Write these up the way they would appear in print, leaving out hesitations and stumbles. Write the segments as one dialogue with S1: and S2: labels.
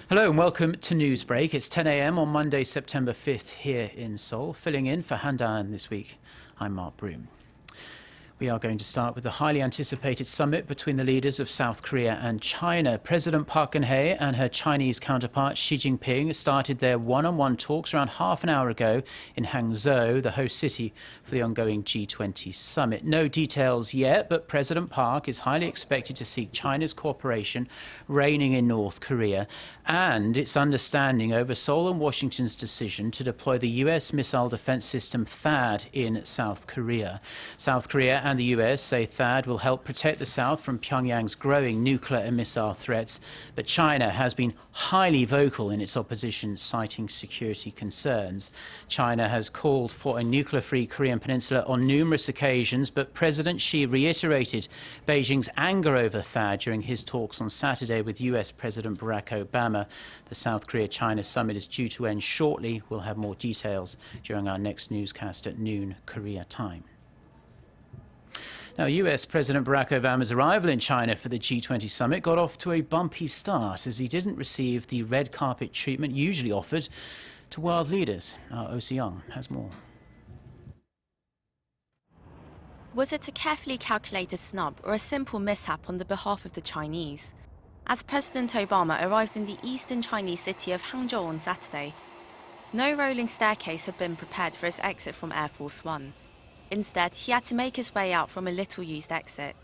S1: Hello and welcome to Newsbreak. It's 10 a.m. on Monday, September 5th here in Seoul. Filling in for Han this week, I'm Mark Broom. We are going to start with the highly anticipated summit between the leaders of South Korea and China. President Park Geun-hye and her Chinese counterpart Xi Jinping started their one-on-one talks around half an hour ago in Hangzhou, the host city for the ongoing G20 Summit. No details yet, but President Park is highly expected to seek China's cooperation reigning in North Korea and its understanding over Seoul and Washington's decision to deploy the US missile defense system THAAD in South Korea. South Korea and the US say THAAD will help protect the South from Pyongyang's growing nuclear and missile threats, but China has been highly vocal in its opposition, citing security concerns. China has called for a nuclear-free Korean peninsula on numerous occasions, but President Xi reiterated Beijing's anger over THAAD during his talks on Saturday with US President Barack Obama. The South Korea-China summit is due to end shortly. We'll have more details during our next newscast at noon Korea time. Now, US President Barack Obama's arrival in China for the G20 summit got off to a bumpy start as he didn't receive the red carpet treatment usually offered to world leaders. Our Oh Se-young has more.
S2: Was it a carefully calculated snub or a simple mishap on the behalf of the Chinese? As President Obama arrived in the eastern Chinese city of Hangzhou on Saturday, no rolling staircase had been prepared for his exit from Air Force One. Instead, he had to make his way out from a little-used exit.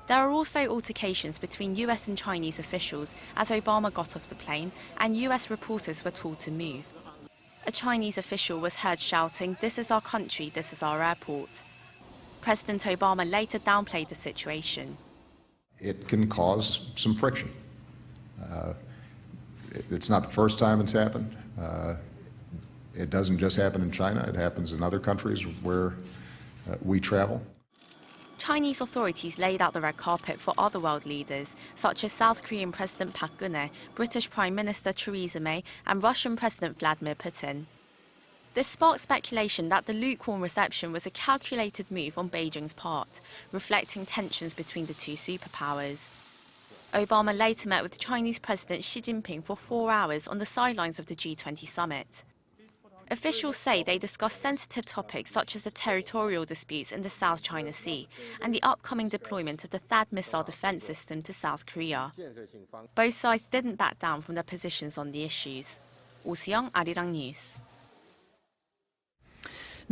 S2: There are also altercations between US and Chinese officials as Obama got off the plane and US reporters were told to move. A Chinese official was heard shouting, "This is our country, this is our airport." President Obama later downplayed the situation.
S3: It can cause some friction. It's not the first time it's happened. It doesn't just happen in China, it happens in other countries where we travel.
S2: Chinese authorities laid out the red carpet for other world leaders, such as South Korean President Park Geun-hye, British Prime Minister Theresa May, and Russian President Vladimir Putin. This sparked speculation that the lukewarm reception was a calculated move on Beijing's part, reflecting tensions between the two superpowers. Obama later met with Chinese President Xi Jinping for 4 hours on the sidelines of the G20 summit. Officials say they discussed sensitive topics such as the territorial disputes in the South China Sea and the upcoming deployment of the THAAD missile defense system to South Korea. Both sides didn't back down from their positions on the issues. Oh Se-young, Arirang News.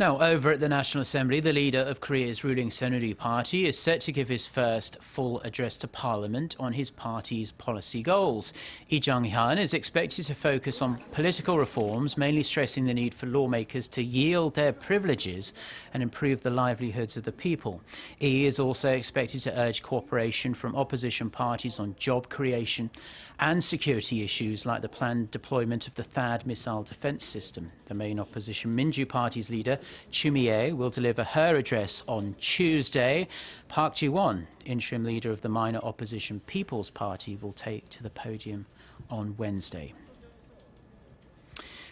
S1: Now, over at the National Assembly, the leader of Korea's ruling Saenuri Party is set to give his first full address to Parliament on his party's policy goals. Lee Jung-hyun is expected to focus on political reforms, mainly stressing the need for lawmakers to yield their privileges and improve the livelihoods of the people. He is also expected to urge cooperation from opposition parties on job creation and security issues like the planned deployment of the THAAD missile defense system. The main opposition Minju Party's leader, Choo Mi-ae, will deliver her address on Tuesday. Park Ji-won, interim leader of the minor opposition People's Party, will take to the podium on Wednesday.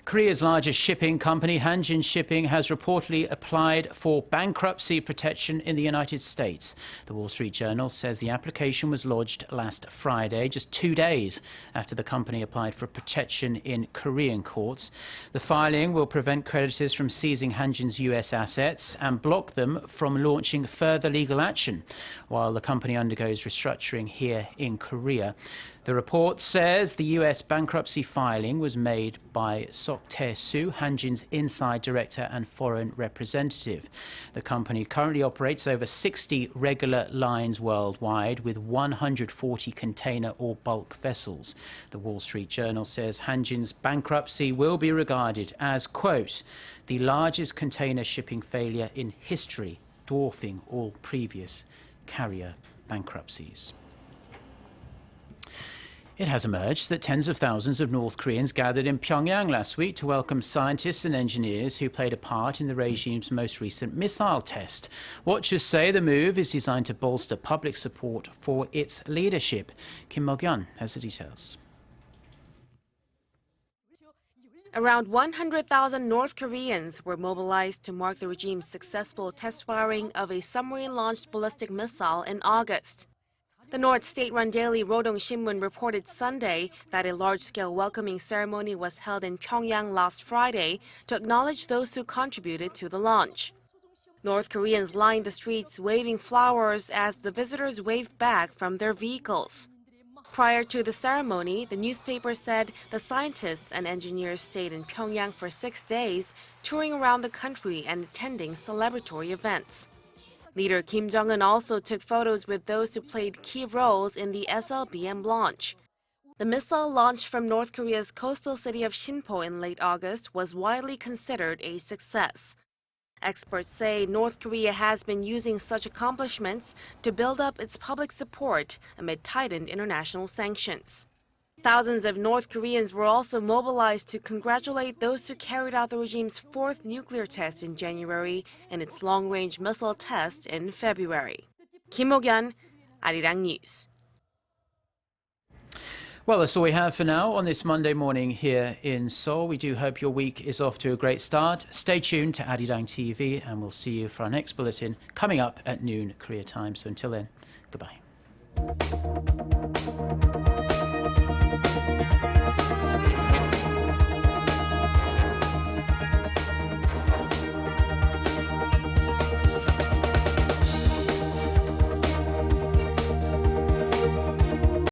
S1: Korea's largest shipping company, Hanjin Shipping, has reportedly applied for bankruptcy protection in the United States. The Wall Street Journal says the application was lodged last Friday, just 2 days after the company applied for protection in Korean courts. The filing will prevent creditors from seizing Hanjin's US assets and block them from launching further legal action while the company undergoes restructuring here in Korea. The report says the US bankruptcy filing was made by Sok Tae-soo, Hanjin's inside director and foreign representative. The company currently operates over 60 regular lines worldwide with 140 container or bulk vessels. The Wall Street Journal says Hanjin's bankruptcy will be regarded as, quote, the largest container shipping failure in history, dwarfing all previous carrier bankruptcies. It has emerged that tens of thousands of North Koreans gathered in Pyongyang last week to welcome scientists and engineers who played a part in the regime's most recent missile test. Watchers say the move is designed to bolster public support for its leadership. Kim Mok-yeon has the details.
S4: Around 100,000 North Koreans were mobilized to mark the regime's successful test firing of a submarine-launched ballistic missile in August. The North state-run daily Rodong Sinmun reported Sunday that a large-scale welcoming ceremony was held in Pyongyang last Friday to acknowledge those who contributed to the launch. North Koreans lined the streets waving flowers as the visitors waved back from their vehicles. Prior to the ceremony, the newspaper said the scientists and engineers stayed in Pyongyang for 6 days, touring around the country and attending celebratory events. Leader Kim Jong-un also took photos with those who played key roles in the SLBM launch. The missile launched from North Korea's coastal city of Sinpo in late August was widely considered a success. Experts say North Korea has been using such accomplishments to build up its public support amid tightened international sanctions. Thousands of North Koreans were also mobilized to congratulate those who carried out the regime's fourth nuclear test in January and its long-range missile test in February. Kim Ho-kyun, Arirang News.
S1: Well, that's all we have for now on this Monday morning here in Seoul. We do hope your week is off to a great start. Stay tuned to Arirang TV and we'll see you for our next bulletin coming up at noon Korea time. So until then, goodbye.